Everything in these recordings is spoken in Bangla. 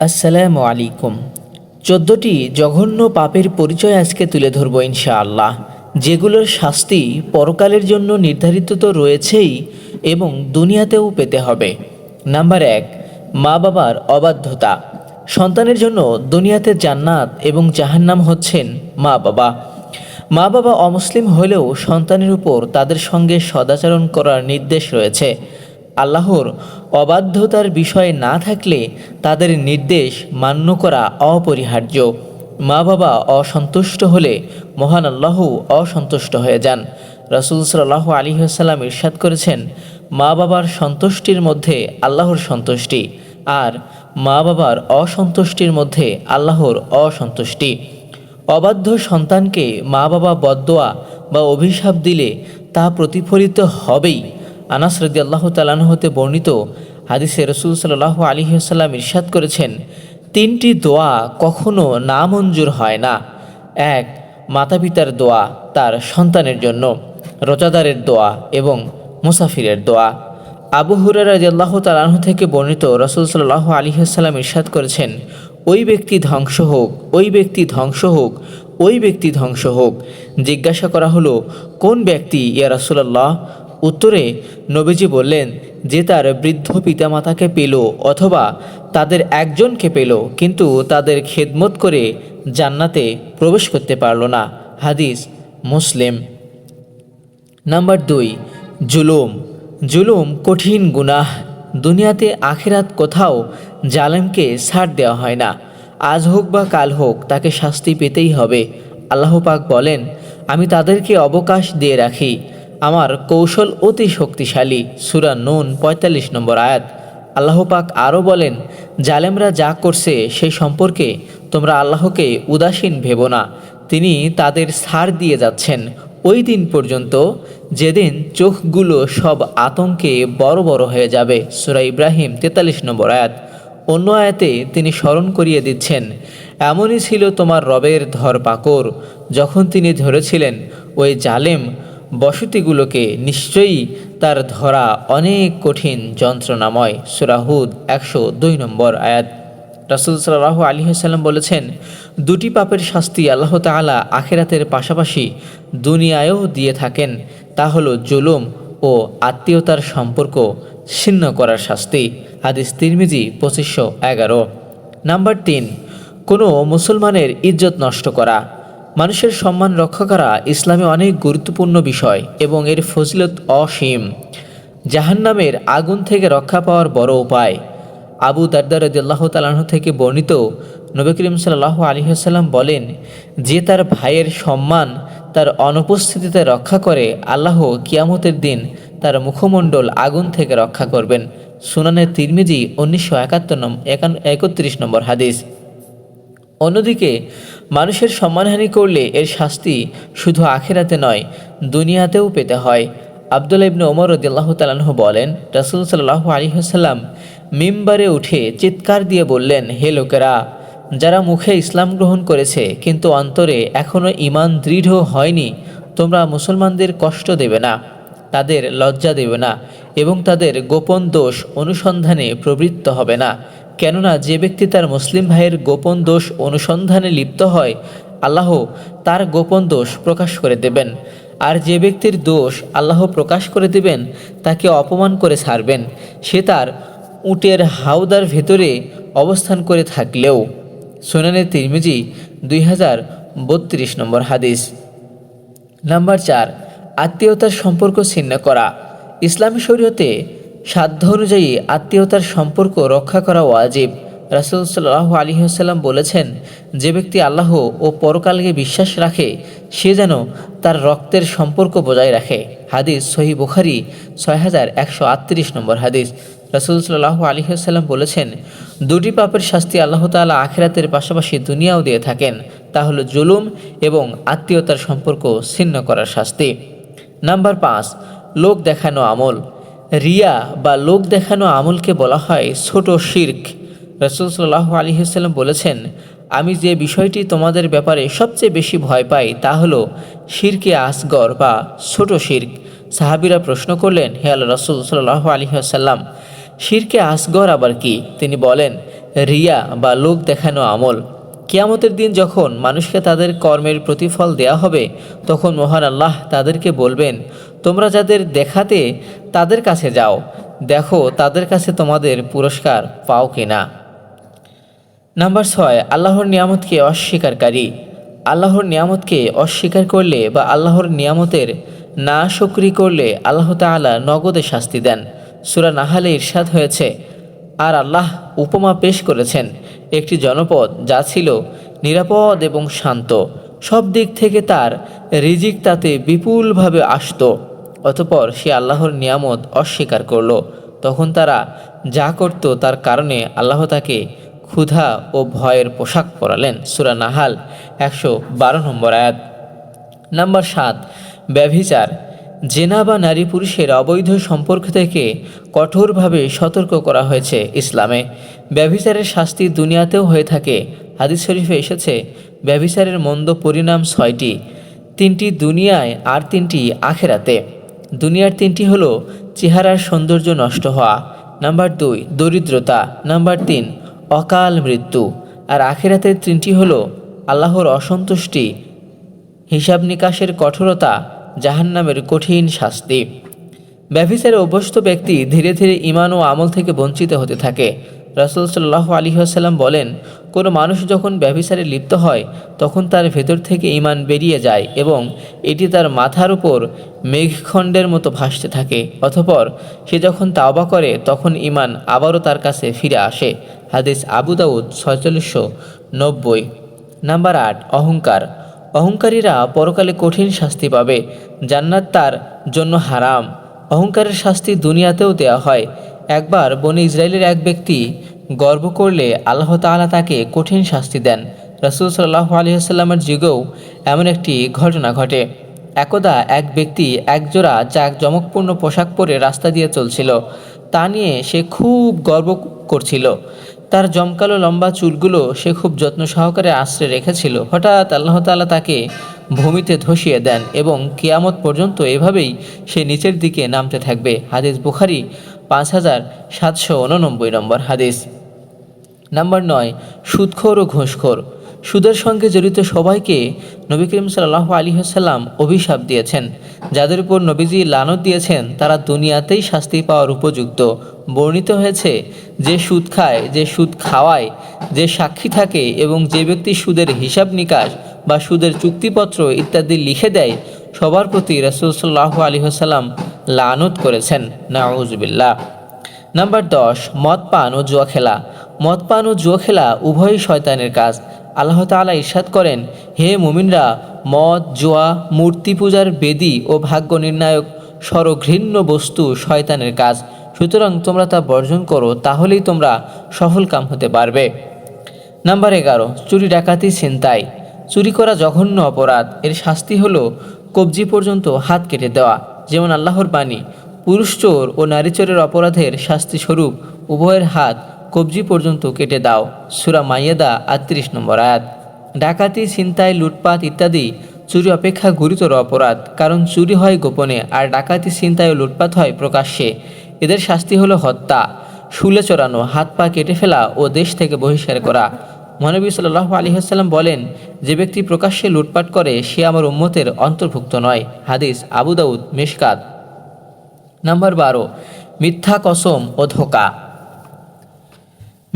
আসসালামু আলাইকুম। ১৪টি জঘন্য পাপের পরিচয় আজকে তুলে ধরব ইনশাআল্লাহ, যেগুলোর শাস্তি পরকালের জন্য নির্ধারিত তো রয়েছেই এবং দুনিয়াতেও পেতে হবে। নাম্বার ১, মা বাবার অবাধ্যতা। সন্তানের জন্য দুনিয়াতে জান্নাত এবং জাহান্নাম হচ্ছেন মা বাবা। মা বাবা অমুসলিম হলেও সন্তানের উপর তাদের সঙ্গে সদাচরণ করার নির্দেশ রয়েছে। আল্লাহর অবাধ্যতার বিষয় না থাকলে তাদের নির্দেশ মান্য করা অপরিহার্য। মা বাবা অসন্তুষ্ট হলে মহান আল্লাহও অসন্তুষ্ট হয়ে যান। রাসূল সাল্লাল্লাহু আলাইহি ওয়াসাল্লাম ইরশাদ করেছেন, মা বাবার সন্তুষ্টির মধ্যে আল্লাহর সন্তুষ্টি, আর মা বাবার অসন্তুষ্টির মধ্যে আল্লাহর অসন্তুষ্টি। অবাধ্য সন্তানকে মা বাবা বদদোয়া বা অভিশাপ দিলে তা প্রতিফলিত হবেই। আনাস রাদিয়াল্লাহু তাআলা আনহু হতে বর্ণিত হাদিসে রাসূল সাল্লাল্লাহু আলাইহি ওয়াসাল্লাম ইরশাদ করেছেন, ৩টি দোয়া কখনো নামঞ্জুর হয় না। ১, মাতা পিতার দোয়া তার সন্তানের জন্য, রোজাদারের দোয়া এবং মুসাফিরের দোয়া। আবু হুরায়রা রাদিয়াল্লাহু তাআলা আনহু থেকে বর্ণিত রাসূল সাল্লাল্লাহু আলাইহি ওয়াসাল্লাম ইরশাদ করেছেন, ওই ব্যক্তি ধ্বংস হোক, ওই ব্যক্তি ধ্বংস হোক, ওই ব্যক্তি ধ্বংস হোক। জিজ্ঞাসা করা হলো, কোন ব্যক্তি ইয়া রাসূলুল্লাহ? উত্তরে নবীজি বললেন, যে তার বৃদ্ধ পিতামাতাকে পেল অথবা তাদের একজনকে পেল কিন্তু তাদের খেদমত করে জান্নাতে প্রবেশ করতে পারল না। হাদিস মুসলিম। নাম্বার ২, জুলুম। জুলুম কঠিন গুনাহ। দুনিয়াতে আখিরাত কোথাও জালেমকে ছাড় দেওয়া হয় না। আজ হোক বা কাল হোক তাকে শাস্তি পেতেই হবে। আল্লাহ পাক বলেন, আমি তাদেরকে অবকাশ দিয়ে রাখি, আমার কৌশল অতি শক্তিশালী। সূরা নূন ৪৫ নম্বর আয়াত। আল্লাহ পাক আরও বলেন, জালেমরা যা করছে সেই সম্পর্কে তোমরা আল্লাহকে উদাসীন ভেবো না, তিনি তাদের ছাড় দিয়ে যাচ্ছেন ওই দিন পর্যন্ত যেদিন চোখগুলো সব আতঙ্কে বড় বড় হয়ে যাবে। সূরা ইব্রাহিম ৪৩ নম্বর আয়াত। অন্য আয়াতে তিনি স্মরণ করিয়ে দিচ্ছেন, এমনই ছিল তোমার রবের ধরপাকড় যখন তিনি ধরেছিলেন ওই জালেম বসতিগুলোকে, নিশ্চয়ই তার ধরা অনেক কঠিন যন্ত্রণাময়। সূরা হুদ ১০২ নম্বর আয়াত। রাসূল সাল্লাল্লাহু আলাইহি ওয়াসাল্লাম বলেছেন, দুটি পাপের শাস্তি আল্লাহ তাআলা আখিরাতের পাশাপাশি দুনিয়ায়ও দিয়ে থাকেন, তা হলো জুলুম ও আত্মীয়তার সম্পর্ক ছিন্ন করার শাস্তি। হাদিস তিরমিজি ২৫১১। নাম্বার ৩, কোনো মুসলমানের ইজ্জত নষ্ট করা। মানুষের সম্মান রক্ষা করা ইসলামে অনেক গুরুত্বপূর্ণ বিষয় এবং এর ফজিলত অসীম। জাহান্নামের আগুন থেকে রক্ষা পাওয়ার বড় উপায়। আবু দারদা রাদিয়াল্লাহু তাআলা আনহু থেকে বর্ণিত, নবী করিম সাল্লাল্লাহু আলাইহি ওয়াসাল্লাম বলেন, যে তার ভাইয়ের সম্মান তার অনুপস্থিতিতে রক্ষা করে, আল্লাহ কিয়ামতের দিন তার মুখমণ্ডল আগুন থেকে রক্ষা করবেন। সুনানে তিরমিজি ১৯৭১ নম্বর হাদিস। অন্যদিকে মানুষের সম্মানহানি করলে এর শাস্তি শুধু আখিরাতে নয়, দুনিয়াতেও পেতে হয়। আব্দুল্লাহ ইবনে ওমর রাদিয়াল্লাহু তাআলা আনহু বলেন, রাসূল সাল্লাল্লাহু আলাইহি ওয়াসাল্লাম মিম্বারে উঠে চিৎকার দিয়ে বললেন, হে লোকেরা, যারা মুখে ইসলাম গ্রহণ করেছে কিন্তু অন্তরে এখনও ঈমান দৃঢ় হয়নি, তোমরা মুসলমানদের কষ্ট দেবে না, তাদের লজ্জা দেবে না এবং তাদের গোপন দোষ অনুসন্ধানে প্রবৃত্ত হবে না। কেননা যে ব্যক্তি তার মুসলিম ভাইয়ের গোপন দোষ অনুসন্ধানে লিপ্ত হয়, আল্লাহ তার গোপন দোষ প্রকাশ করে দেবেন, আর যে ব্যক্তির দোষ আল্লাহ প্রকাশ করে দেবেন তাকে অপমান করে ছাড়বেন, সে তার উটের হাউদার ভেতরে অবস্থান করে থাকলেও। সুনানে তিরমিজি ২০৩২ নম্বর হাদিস। নাম্বার ৪, আত্মীয়তার সম্পর্ক ছিন্ন করা। ইসলামী শরীয়তে সাধ্য অনুযায়ী আত্মীয়তার সম্পর্ক রক্ষা করা ওয়াজিব। রাসূল সাল্লাল্লাহু আলাইহি ওয়াসাল্লাম বলেছেন, যে ব্যক্তি আল্লাহ ও পরকালকে বিশ্বাস রাখে সে যেন তার রক্তের সম্পর্ক বজায় রাখে। হাদিস সহিহ বুখারী ৬১৩৮ নম্বর হাদিস। রাসূল সাল্লাল্লাহু আলাইহি ওয়াসাল্লাম বলেছেন, দুটি পাপের শাস্তি আল্লাহ তাআলা আখিরাতের পাশাপাশি দুনিয়াও দিয়ে থাকেন, তা হলো জুলুম এবং আত্মীয়তার সম্পর্ক ছিন্ন করার শাস্তি। নাম্বার ৫, লোক দেখানো আমল। রিয়া বা লোক দেখানো আমলকে বলা হয় ছোট শিরক। রাসূল সাল্লাল্লাহু আলাইহি ওয়াসাল্লাম বলেছেন, আমি যে বিষয়টি তোমাদের ব্যাপারে সবচেয়ে বেশি ভয় পাই তা হলো শিরকে আসগর বা ছোট শিরক। সাহাবীরা প্রশ্ন করলেন, হে আল্লাহর রাসূল সাল্লাল্লাহু আলাইহি ওয়াসাল্লাম, শিরকে আসগর আবার কি? তিনি বলেন, রিয়া বা লোক দেখানো আমল। কিয়ামতের দিন যখন মানুষকে তাদের কর্মের প্রতিফল দেয়া হবে, তখন মহান আল্লাহ তাদেরকে বলবেন, তোমরা যাদের দেখাতে তাদের কাছে যাও, দেখো তাদের কাছে তোমাদের পুরস্কার পাও কিনা। নাম্বার 6, আল্লাহর নিয়ামতকে অস্বীকারী। আল্লাহর নিয়ামতকে অস্বীকার করলে বা আল্লাহর নিয়ামতের না শুকরি করলে আল্লাহ তাআলা নগদে শাস্তি দেন। সূরা নাহালে ইরশাদ হয়েছে, আর আল্লাহ উপমা পেশ করেছেন একটি জনপদ যা ছিল নিরাপদ এবং শান্ত, সব দিক থেকে তার রিজিক তাতে বিপুলভাবে আসত। অতঃপর সে আল্লাহর নিয়ামত অস্বীকার করল। তখন তারা যা করত তার কারণে আল্লাহ তাকে ক্ষুধা ও ভয়ের পোশাক পরালেন। সূরা নাহাল 112 নম্বর আয়াত। নাম্বার 7, ব্যভিচার। জেনা বা নারী পুরুষের অবৈধ সম্পর্ক থেকে কঠোরভাবে সতর্ক করা হয়েছে ইসলামে। ব্যভিচারের শাস্তি দুনিয়াতেও হয়ে থাকে। হাদিস শরীফে এসেছে, ব্যভিচারের মন্দ পরিণাম 6টি, 3টি দুনিয়ায় আর 3টি আখেরাতে। দুনিয়ার 3টি হলো চেহারার সৌন্দর্য নষ্ট হওয়া, নাম্বার 2 দরিদ্রতা, নাম্বার 3 অকাল মৃত্যু, আর আখেরাতের 3টি হলো আল্লাহর অসন্তুষ্টি, হিসাব নিকাশের কঠোরতা, জাহান্নামের কঠিন শাস্তি। ব্যভিচারে অভ্যস্ত ব্যক্তি ধীরে ধীরে ঈমান ও আমল থেকে বঞ্চিত হতে থাকে। রাসূল সাল্লাল্লাহু আলাইহি ওয়াসাল্লাম বলেন, কোনো মানুষ যখন ব্যভিচারে লিপ্ত হয় তখন তার ভেতর থেকে ঈমান বেরিয়ে যায় এবং এটি তার মাথার উপর মেঘখণ্ডের মতো ভাসতে থাকে। অতঃপর সে যখন তাওবা করে তখন ঈমান আবারও তার কাছে ফিরে আসে। হাদিস আবু দাউদ 4690। নাম্বার 8, অহংকার। অহংকারীরা পরকালে কঠিন শাস্তি পাবে, জান্নাত তার জন্য হারাম। অহংকারের শাস্তি দুনিয়াতেও দেওয়া হয়। একবার বনি ইসরায়েলের এক ব্যক্তি গর্ব করলে আল্লাহ তাআলা তাকে কঠিন শাস্তি দেন। রাসূল সাল্লাল্লাহু আলাইহি ওয়াসাল্লামের যুগেও এমন একটি ঘটনা ঘটে। একদা এক ব্যক্তি একজোড়া জাঁকজমকপূর্ণ পোশাক পরে রাস্তা দিয়ে চলছিল। তা নিয়ে সে খুব গর্ব করছিল। তার জমকালো লম্বা চুলগুলো সে খুব যত্ন সহকারে আশ্রয় রেখেছিল। হঠাৎ আল্লাহ তাআলা তাকে ভূমিতে ধসিয়ে দেন এবং কিয়ামত পর্যন্ত এভাবেই সে নিচের দিকে নামতে থাকবে। হাদিস বুখারী 5789 নম্বর হাদিস। নাম্বার 9, সুদখোর ও ঘুষখোর। সুদের সঙ্গে জড়িত সবাইকে নবী করিম সাল্লাল্লাহু আলাইহি ওয়াসাল্লাম অভিশাপ দিয়েছেন। যাদের উপর নবীজি লানত দিয়েছেন তারা দুনিয়াতেই শাস্তি পাওয়ার উপযুক্ত। বর্ণিত হয়েছে, যে সুদ খায়, যে সুদ খাওয়ায়, যে সাক্ষী থাকে এবং যে ব্যক্তি সুদের হিসাব নিকাশ বা সুদের চুক্তিপত্র ইত্যাদি লিখে দেয়, সবার প্রতি রাসূল সাল্লাল্লাহু আলাইহি ওয়াসাল্লাম লানত করেছেন। নাউযুবিল্লাহ। নাম্বার 10, মদ পান ও জুয়া খেলা। মদ পান ও জুয়া খেলা উভয়ই শয়তানের কাজ। আল্লাহ তাআলা ইরশাদ করেন, হে মুমিনরা, মদ, জুয়া, মূর্তি পূজার বেদী ও ভাগ্য নির্ণায়ক সরঘৃণ্য বস্তু শয়তানের কাজ। সুতরাং তোমরা তা বর্জন করো, তাহলেই তোমরা সফল কাম হতে পারবে। নাম্বার 11, চুরি, ডাকাতি, ছিনতাই। চুরি করা জঘন্য অপরাধ। এর শাস্তি হলো কবজি পর্যন্ত হাত কেটে দেওয়া। যেমন আল্লাহর বাণী, পুরুষ চোর ও নারী চোরের অপরাধের শাস্তি স্বরূপ উভয়ের হাত কবজি পর্যন্ত কেটে দাও। সূরা মাইয়েদা 38 নম্বর আয়াত। ডাকাতি, ছিনতাই, লুটপাট ইত্যাদি চুরি অপেক্ষা গুরুতর অপরাধ, কারণ চুরি হয় গোপনে আর ডাকাতি, ছিনতাই ও লুটপাট হয় প্রকাশ্যে। এদের শাস্তি হলো হত্যা, শুলে চড়ানো, হাত পা কেটে ফেলা ও দেশ থেকে বহিষ্কার করা। মহানবী সাল্লাল্লাহু আলাইহি ওয়াসাল্লাম বলেন, যে ব্যক্তি প্রকাশ্যে লুটপাট করে সে আমার উম্মতের অন্তর্ভুক্ত নয়। হাদিস আবু দাউদ মিশকাত। নাম্বার 12, মিথ্যা কসম ও ধোঁকা।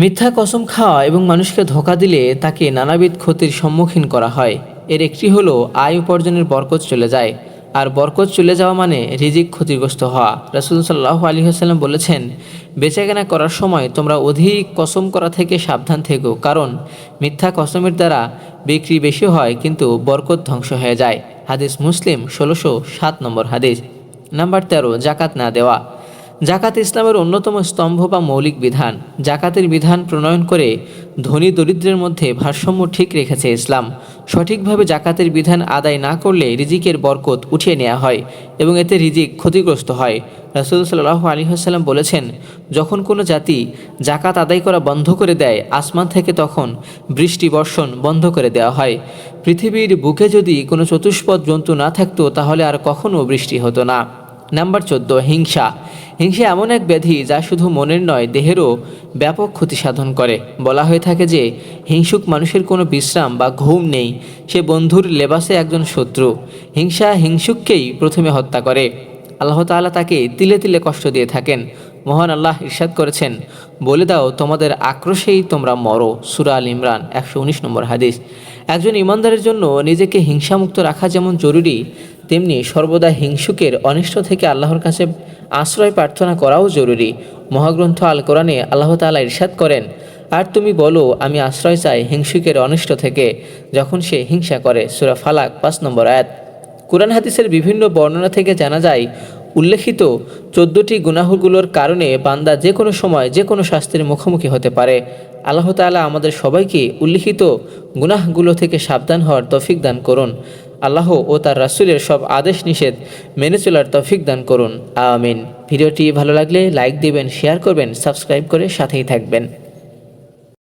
মিথ্যা কসম খাওয়া এবং মানুষকে ধোঁকা দিলে তাকে নানাবিধ ক্ষতির সম্মুখীন করা হয়। এর একটি হলো আয় উপার্জনের বরকত চলে যায়, আর বরকত চলে যাওয়া মানে রিজিক ক্ষতিগ্রস্ত হওয়া। রাসূল সাল্লাল্লাহু আলাইহি ওয়াসাল্লাম বলেছেন, বেচাকেনা করার সময় তোমরা অধিক কসম করা থেকে সাবধান থেকো, কারণ মিথ্যা কসমের দ্বারা বিক্রি বেশি হয় কিন্তু বরকত ধ্বংস হয়ে যায়। হাদিস মুসলিম 1607 নম্বর হাদিস। নাম্বার 13, জাকাত না দেওয়া। জাকাত ইসলামের অন্যতম স্তম্ভ বা মৌলিক বিধান। জাকাতের বিধান প্রণয়ন করে ধনী দরিদ্রের মধ্যে ভারসাম্য ঠিক রেখেছে ইসলাম। সঠিকভাবে জাকাতের বিধান আদায় না করলে রিজিকের বরকত উঠিয়ে নেওয়া হয় এবং এতে রিজিক ক্ষতিগ্রস্ত হয়। রাসূল সাল্লাল্লাহু আলাইহি ওয়াসাল্লাম বলেছেন, যখন কোনো জাতি জাকাত আদায় করা বন্ধ করে দেয়, আসমান থেকে তখন বৃষ্টি বর্ষণ বন্ধ করে দেওয়া হয়। পৃথিবীর বুকে যদি কোনো চতুষ্পদ জন্তু না থাকতো তাহলে আর কখনো বৃষ্টি হতো না। নাম্বার 14, হিংসা। হিংসা এমন এক ব্যাধি যা শুধু মনের নয় দেহেরও ব্যাপক ক্ষতি সাধন করে। বলা হয়ে থাকে যে হিংসুক মানুষের কোনো বিশ্রাম বা ঘুম নেই, সে বন্ধুর লেবাসে একজন শত্রু। হিংসা হিংসুককেই প্রথমে হত্যা করে। আল্লাহ তাআলা তাকে তিলে তিলে কষ্ট দিয়ে থাকেন। মহান আল্লাহ ইরশাদ করেছেন, বলে দাও তোমাদের আক্রোশেই তোমরা মরো। সূরা আল ইমরান 119 নম্বর হাদিস। একজন ইমানদারের জন্য নিজেকে হিংসামুক্ত রাখা যেমন জরুরি, তেমনি সর্বদা হিংসুকের অনিষ্ট থেকে আল্লাহর কাছে আশ্রয় প্রার্থনা করাও জরুরি। মহাগ্রন্থ আল কোরআনে আল্লাহ তাআলা ইরশাদ করেন, আর তুমি বলো আমি আশ্রয় চাই হিংসুকের অনিষ্ট থেকে যখন সে হিংসা করে। সূরা ফালাক 5 নম্বর আয়াত। কুরআন হাদিসের বিভিন্ন বর্ণনা থেকে জানা যায় উল্লেখিত 14টি গুনাহগুলোর কারণে বান্দা যে কোনো সময় যে কোনো শাস্তির মুখোমুখি হতে পারে। আল্লাহ তাআলা আমাদের সবাইকে উল্লিখিত গুনাহগুলো থেকে সাবধান হওয়ার তৌফিক দান করুন। আল্লাহ ও তার রাসূলের সব আদেশ নিষেধ মেনে চলার তৌফিক দান করুন। আমিন। ভিডিওটি ভালো লাগলে লাইক দিবেন, শেয়ার করবেন, সাবস্ক্রাইব করে সাথেই থাকবেন।